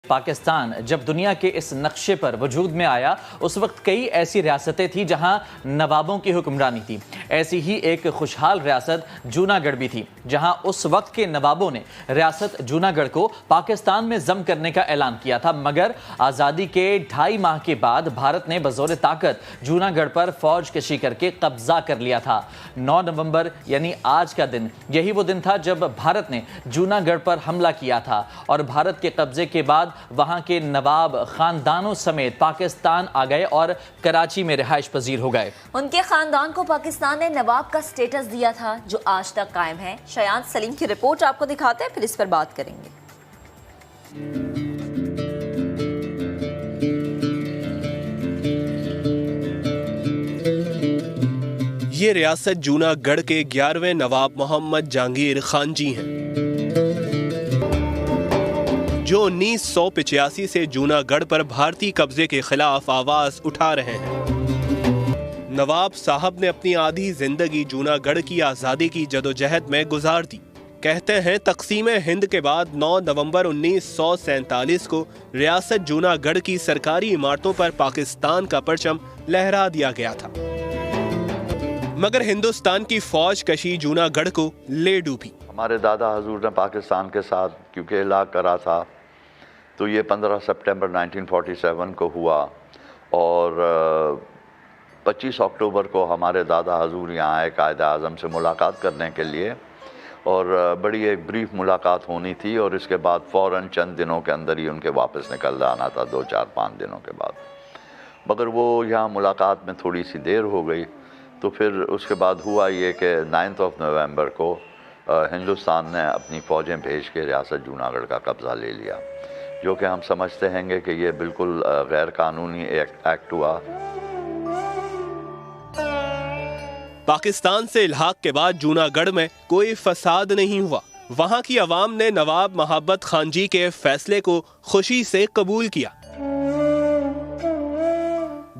پاکستان جب دنیا کے اس نقشے پر وجود میں آیا اس وقت کئی ایسی ریاستیں تھیں جہاں نوابوں کی حکمرانی تھی۔ ایسی ہی ایک خوشحال ریاست جوناگڑھ بھی تھی جہاں اس وقت کے نوابوں نے ریاست جوناگڑھ کو پاکستان میں ضم کرنے کا اعلان کیا تھا، مگر آزادی کے 2.5 ماہ کے بعد بھارت نے بزور طاقت جوناگڑھ پر فوج کشی کر کے قبضہ کر لیا تھا۔ 9 نومبر یعنی آج کا دن یہی وہ دن تھا جب بھارت نے جوناگڑھ پر حملہ کیا تھا اور بھارت کے قبضے کے بعد وہاں کے نواب خاندانوں سمیت پاکستان آ گئے اور کراچی میں رہائش پذیر ہو گئے۔ ان کے خاندان کو پاکستان نے نواب کا سٹیٹس دیا تھا جو آج تک قائم ہے۔ شایان سلیم کی رپورٹ آپ کو دکھاتے ہیں، پھر اس پر بات کریں گے۔ یہ ریاست جوناگڑھ کے 11ویں نواب محمد جہانگیر خان جی ہیں جو 1985 سے جوناگڑھ پر بھارتی قبضے کے خلاف آواز اٹھا رہے ہیں۔ نواب صاحب نے اپنی آدھی زندگی جوناگڑھ کی آزادی کی جدوجہد میں گزار دی۔ کہتے ہیں تقسیم ہند کے بعد 9 نومبر 1947 کو ریاست جوناگڑھ کی سرکاری عمارتوں پر پاکستان کا پرچم لہرا دیا گیا تھا، مگر ہندوستان کی فوج کشی جوناگڑھ کو لے ڈوبی۔ ہمارے دادا حضور نے پاکستان کے ساتھ کیونکہ ہلاک کرا تھا تو یہ 15 سپٹمبر 1947 کو ہوا اور 25 اکتوبر کو ہمارے دادا حضور یہاں آئے قائد اعظم سے ملاقات کرنے کے لیے، اور بڑی ایک بریف ملاقات ہونی تھی اور اس کے بعد فوراً چند دنوں کے اندر ہی ان کے واپس نکل جانا تھا، 2-4-5 دنوں کے بعد۔ مگر وہ یہاں ملاقات میں تھوڑی سی دیر ہو گئی، تو پھر اس کے بعد ہوا یہ کہ 9 نومبر کو ہندوستان نے اپنی فوجیں بھیج کے ریاست جوناگڑھ کا قبضہ لے لیا، جو کہ ہم سمجھتے ہیں گے کہ یہ بالکل غیر قانونی ایکٹ ہوا۔ پاکستان سے الحاق کے بعد جوناگڑھ میں کوئی فساد نہیں ہوا۔ وہاں کی عوام نے نواب محبت خان جی کے فیصلے کو خوشی سے قبول کیا۔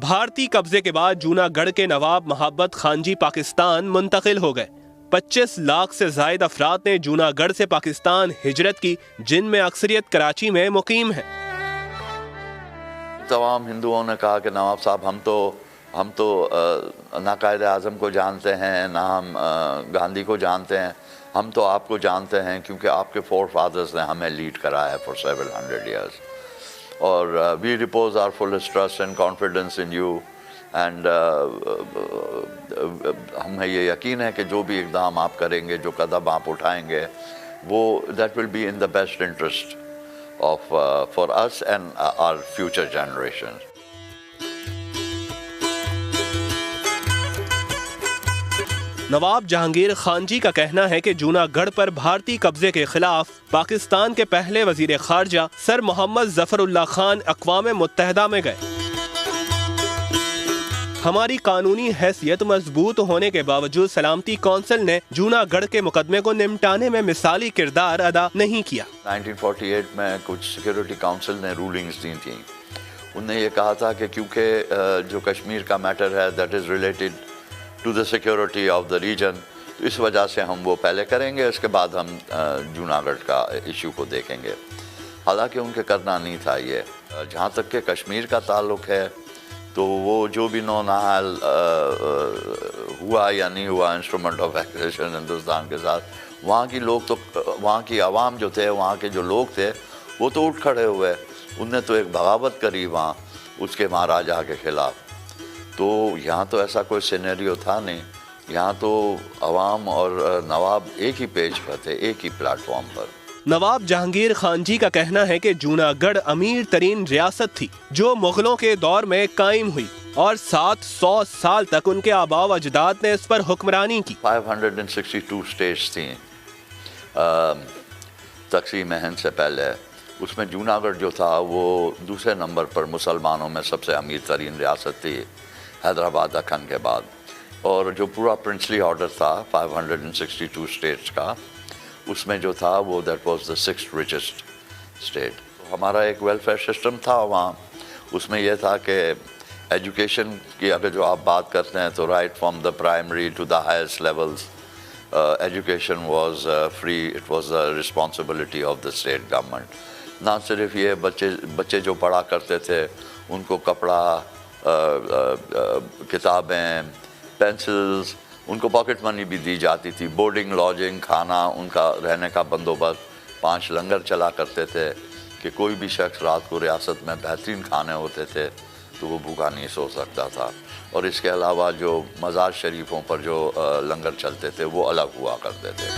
بھارتی قبضے کے بعد جوناگڑھ کے نواب محبت خان جی پاکستان منتقل ہو گئے۔ 25 لاکھ سے زائد افراد نے جوناگڑھ سے پاکستان ہجرت کی، جن میں اکثریت کراچی میں مقیم ہے۔ تمام ہندوؤں نے کہا کہ نواب صاحب ہم تو نہ قائد اعظم کو جانتے ہیں، نہ ہم گاندھی کو جانتے ہیں، ہم تو آپ کو جانتے ہیں کیونکہ آپ کے فور فادرز نے ہمیں لیڈ کرا ہے for several hundred years، اور we repose our fullest trust and confidence in you، and ہمیں یہ یقین ہے کہ جو بھی اقدام آپ کریں گے، جو قدم آپ اٹھائیں گے، وہ that will be in the best interest of for us and our future generation. Nawab Jahangir Khan ji کا کہنا ہے کہ جوناگڑھ پر بھارتی قبضے کے خلاف پاکستان کے پہلے وزیر خارجہ سر محمد ظفر اللہ خان اقوام متحدہ میں گئے۔ ہماری قانونی حیثیت مضبوط ہونے کے باوجود سلامتی کونسل نے جوناگڑھ کے مقدمے کو نمٹانے میں مثالی کردار ادا نہیں کیا۔ 1948 میں کچھ سیکیورٹی کونسل نے رولنگز دی تھیں، انہوں نے یہ کہا تھا کہ کیونکہ جو کشمیر کا میٹر ہے that is related to the security of the region, تو اس وجہ سے ہم وہ پہلے کریں گے، اس کے بعد ہم جوناگڑھ کا ایشو کو دیکھیں گے۔ حالانکہ ان کے کرنا نہیں تھا یہ۔ جہاں تک کہ کشمیر کا تعلق ہے تو وہ جو بھی نونحال ہوا یا نہیں ہوا انسٹرومنٹ آف ایکوزیشن ہندوستان کے ساتھ، وہاں کی لوگ تو وہاں کی عوام جو تھے، وہاں کے جو لوگ تھے، وہ تو اٹھ کھڑے ہوئے، ان نے تو ایک بغاوت کری وہاں اس کے مہاراجا کے خلاف۔ تو یہاں تو ایسا کوئی سینیریو تھا نہیں، یہاں تو عوام اور نواب ایک ہی پیج پر تھے، ایک ہی پلیٹ فارم پر۔ نواب جہانگیر خان جی کا کہنا ہے کہ جوناگڑھ امیر ترین ریاست تھی جو مغلوں کے دور میں قائم ہوئی، اور 700 سال تک ان کے آباء و اجداد نے اس پر حکمرانی کی۔ 562 اسٹیٹس تھیں تقسیم ہند سے پہلے، اس میں جوناگڑھ جو تھا وہ دوسرے نمبر پر مسلمانوں میں سب سے امیر ترین ریاست تھی، حیدرآباد دکن کے بعد۔ اور جو پورا پرنسلی آرڈر تھا 562 اسٹیٹس کا، اس میں جو تھا وہ that was the 6th richest state. ہمارا ایک ویلفیئر سسٹم تھا وہاں، اس میں یہ تھا کہ ایجوکیشن کی اگر جو آپ بات کرتے ہیں تو right from the primary to the highest levels education was free, it was the responsibility of the state government. نہ صرف یہ بچے جو پڑھا کرتے تھے ان کو کپڑا، کتابیں، پینسلز، ان کو پاکٹ منی بھی دی جاتی تھی، بورڈنگ، لاڈجنگ، کھانا، ان کا رہنے کا بندوبست، 5 لنگر چلا کرتے تھے کہ کوئی بھی شخص رات کو ریاست میں بہترین کھانے ہوتے تھے تو وہ بھوکا نہیں سو سکتا تھا. اور اس کے علاوہ جو مزار شریفوں پر جو لنگر چلتے تھے وہ الگ ہوا کرتے تھے.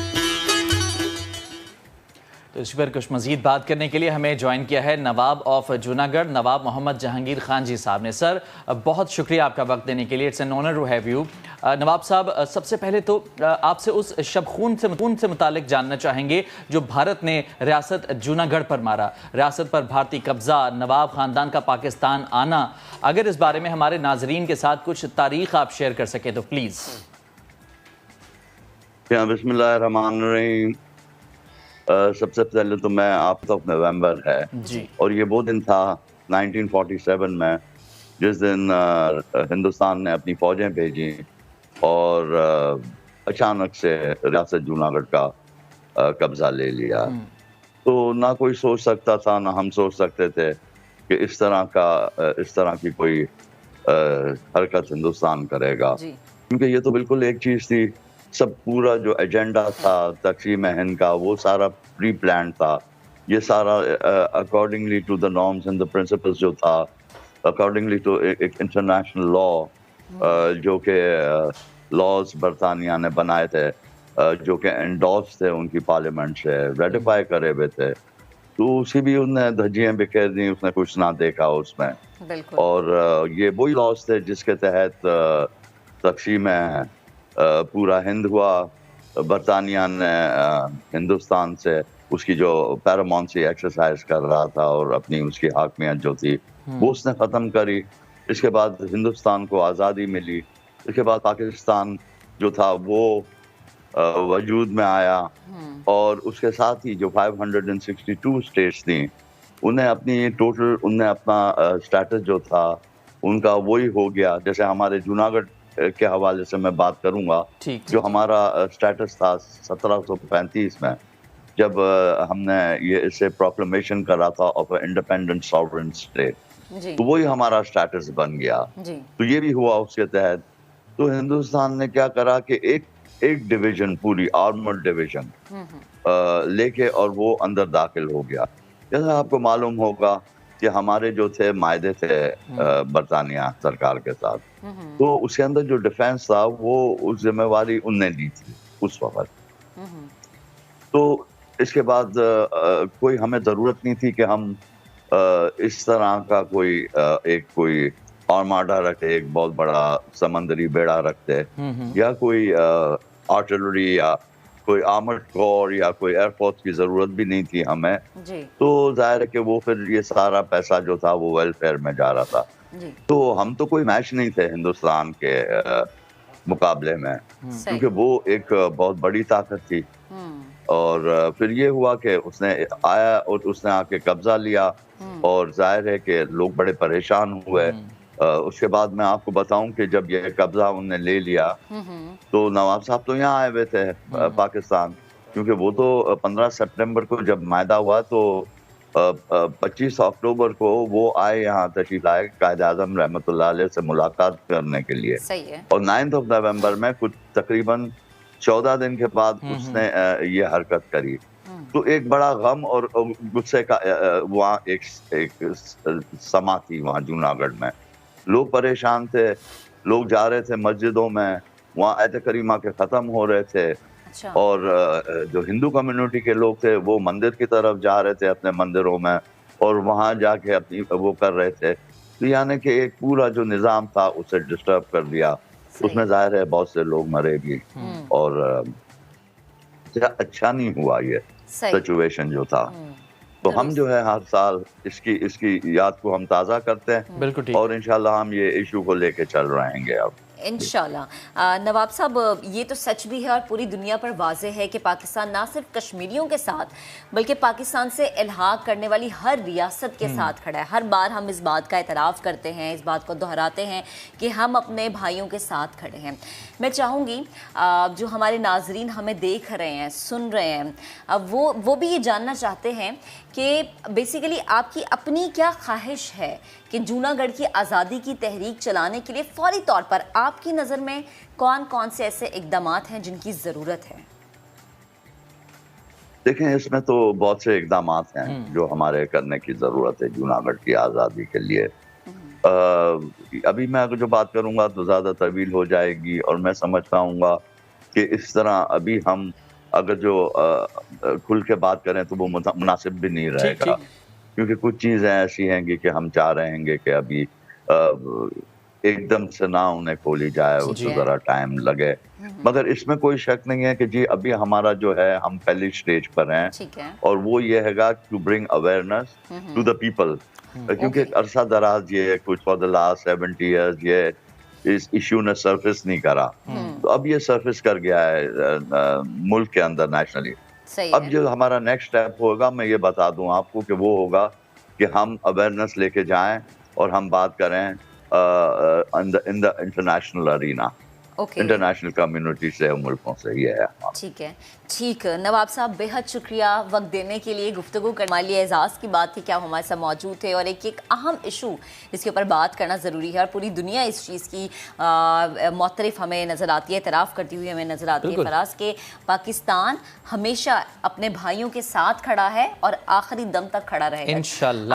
تو اس پر کچھ مزید بات کرنے کے لیے ہمیں جوائن کیا ہے نواب آف جوناگڑھ نواب محمد جہانگیر خان جی صاحب نے. سر بہت شکریہ آپ کا وقت دینے کے لیے. It's an honour to have you. Nawab Sahab سب سے پہلے تو آپ سے اس شب خون سے متعلق جاننا چاہیں گے جو بھارت نے ریاست جوناگڑھ پر مارا، ریاست پر بھارتی قبضہ، نواب خاندان کا پاکستان آنا. اگر اس بارے میں ہمارے ناظرین کے ساتھ کچھ تاریخ آپ شیئر کر سکیں تو پلیز. بسم اللہ الرحمن الرحیم. سب سے پہلے تو میں 8 نومبر ہے جی، اور یہ وہ دن تھا 1947 میں جس دن ہندوستان نے اپنی فوجیں بھیجیں اور اچانک سے ریاست جوناگڑھ کا قبضہ لے لیا. تو نہ کوئی سوچ سکتا تھا، نہ ہم سوچ سکتے تھے کہ اس طرح کی کوئی حرکت ہندوستان کرے گا، کیونکہ یہ تو بالکل ایک چیز تھی. سب پورا جو ایجنڈا تھا تقسیم ہند کا وہ سارا پری پلان تھا. یہ سارا accordingly to the norms and the principles جو تھا، اکارڈنگلی ٹو ایک انٹرنیشنل لا جو کہ لاز برطانیہ نے بنائے تھے، جو کہ انڈورس تھے ان کی پارلیمنٹ سے، ریٹیفائی کرے ہوئے تھے. تو اسی بھی انہوں نے دھجیاں بکھیر دیں، اس نے کچھ نہ دیکھا اس میں. اور یہ وہی لاز تھے جس کے تحت تقسیم پورا ہند ہوا. برطانیہ نے ہندوستان سے اس کی جو پیرامونسی ایکسرسائز کر رہا تھا اور اپنی اس کی حاکمیت جو تھی وہ اس نے ختم کری. اس کے بعد ہندوستان کو آزادی ملی. اس کے بعد پاکستان جو تھا وہ وجود میں آیا اور اس کے ساتھ ہی جو 562 اسٹیٹس تھیں انہیں اپنا اسٹیٹس جو تھا ان کا وہی ہو گیا. جیسے ہمارے جوناگڑھ کے حوالے سے میں بات کروں گا، جو ہمارا اسٹیٹس تھا 1735 میں جب ہم نے یہ اسے پروکلمیشن کرا تھا of a independent sovereign state, تو وہی ہمارا اسٹیٹس بن گیا. تو یہ بھی ہوا اس کے تحت. تو ہندوستان نے کیا کرا کہ ایک ڈویژن، پوری آرمرڈ ڈویژن لے کے اور وہ اندر داخل ہو گیا. جیسا آپ کو معلوم ہوگا کہ ہمارے جو تھے معاہدے تھے برطانیہ سرکار کے ساتھ، تو اس کے اندر جو ڈیفینس تھا وہ ذمہ واری ان نے لی تھی اس وقت. تو اس کے بعد کوئی ہمیں ضرورت نہیں تھی کہ ہم اس طرح کا کوئی آرماڈا رکھتے، ایک بہت بڑا سمندری بیڑا رکھتے، یا کوئی آرٹلری یا کوئی آرمرڈ کور یا کوئی ایئر فورس کی ضرورت بھی نہیں تھی ہمیں. تو ظاہر ہے کہ وہ پھر یہ سارا پیسہ جو تھا وہ ویلفیئر میں جا رہا تھا. تو ہم تو کوئی میچ نہیں تھے ہندوستان کے مقابلے میں، کیونکہ وہ ایک بہت بڑی طاقت تھی. اور پھر یہ ہوا کہ اس نے آیا اور اس نے آ کے قبضہ لیا اور ظاہر ہے کہ لوگ بڑے پریشان ہوئے. اس کے بعد میں آپ کو بتاؤں کہ جب یہ قبضہ انہوں نے لے لیا تو نواب صاحب تو یہاں آئے ہوئے تھے پاکستان، کیونکہ وہ تو 15 سپٹمبر کو جب معاہدہ ہوا تو 25 اکتوبر کو وہ آئے یہاں تشریف لائے قائد اعظم رحمۃ اللہ علیہ سے ملاقات کرنے کے لیے. اور 9 نومبر میں کچھ تقریباً 14 دن کے بعد اس نے یہ حرکت کری. تو ایک بڑا غم اور غصے کا وہاں ایک سما تھی وہاں جوناگڑھ میں. لوگ پریشان تھے، لوگ جا رہے تھے مسجدوں میں، وہاں آیت کریمہ کے ختم ہو رہے تھے. اور جو ہندو کمیونٹی کے لوگ تھے وہ مندر کی طرف جا رہے تھے اپنے مندروں میں اور وہاں جا کے اپنی وہ کر رہے تھے. تو یعنی کہ ایک پورا جو نظام تھا اسے ڈسٹرب کر دیا. اس میں ظاہر ہے بہت سے لوگ مرے بھی اور اچھا نہیں ہوا یہ سچویشن جو تھا. تو ہم جو ہے ہر سال اس کی یاد کو ہم تازہ کرتے ہیں اور انشاءاللہ ہم یہ ایشو کو لے کے چل رہیں گے اب انشاءاللہ. نواب صاحب یہ تو سچ بھی ہے اور پوری دنیا پر واضح ہے کہ پاکستان نہ صرف کشمیریوں کے ساتھ بلکہ پاکستان سے الحاق کرنے والی ہر ریاست کے ساتھ کھڑا ہے. ہر بار ہم اس بات کا اعتراف کرتے ہیں، اس بات کو دہراتے ہیں کہ ہم اپنے بھائیوں کے ساتھ کھڑے ہیں. میں چاہوں گی جو ہمارے ناظرین ہمیں دیکھ رہے ہیں، سن رہے ہیں، وہ بھی یہ جاننا چاہتے ہیں کہ بیسیکلی آپ کی اپنی کیا خواہش ہے کہ جوناگڑھ کی آزادی کی تحریک چلانے کے لیے فوری طور پر آپ کی نظر میں کون کون سے ایسے اقدامات ہیں جن کی ضرورت ہے؟ دیکھیں اس میں تو بہت سے اقدامات ہیں جو ہمارے کرنے کی ضرورت ہے جوناگڑھ کی آزادی کے لیے. ابھی میں اگر جو بات کروں گا تو زیادہ طویل ہو جائے گی اور میں سمجھتا ہوں گا کہ اس طرح ابھی ہم اگر جو کھل کے بات کریں تو وہ مناسب بھی نہیں رہے گا, کیونکہ کچھ چیزیں ایسی ہیں گی کہ ہم چاہ رہے ہیں کہ ابھی ایک دم سے نہ انہیں کھولی جائے, اس سے ذرا ٹائم لگے. مگر اس میں کوئی شک نہیں ہے کہ جی ابھی ہمارا جو ہے ہم پہلی سٹیج پر ہیں, اور وہ یہ ہے گا to bring awareness to the people, کیونکہ عرصہ دراز یہ کچھ فار دا لاسٹ 70 ایئرز یہ اس ایشو نے سرفس نہیں کرا, تو اب یہ سرفس کر گیا ہے ملک کے اندر نیشنلی. اب جو ہمارا نیکسٹ اسٹیپ ہوگا میں یہ بتا دوں آپ کو کہ وہ ہوگا کہ ہم اویئرنیس لے کے جائیں اور ہم بات کریں in the international arena, international community سے, ملکوں سے. یہ ہے ٹھیک ہے. ٹھیک, نواب صاحب بے حد شکریہ وقت دینے کے لیے. گفتگو کرنے والی اعزاز کی بات تھی کہ آپ ہمارے ساتھ موجود تھے, اور ایک اہم ایشو جس کے اوپر بات کرنا ضروری ہے, اور پوری دنیا اس چیز کی معترف ہمیں نظر آتی ہے, اعتراف کرتی ہوئی ہمیں نظر آتی ہے فراز, کہ پاکستان ہمیشہ اپنے بھائیوں کے ساتھ کھڑا ہے اور آخری دم تک کھڑا رہے گا. انشاءاللہ.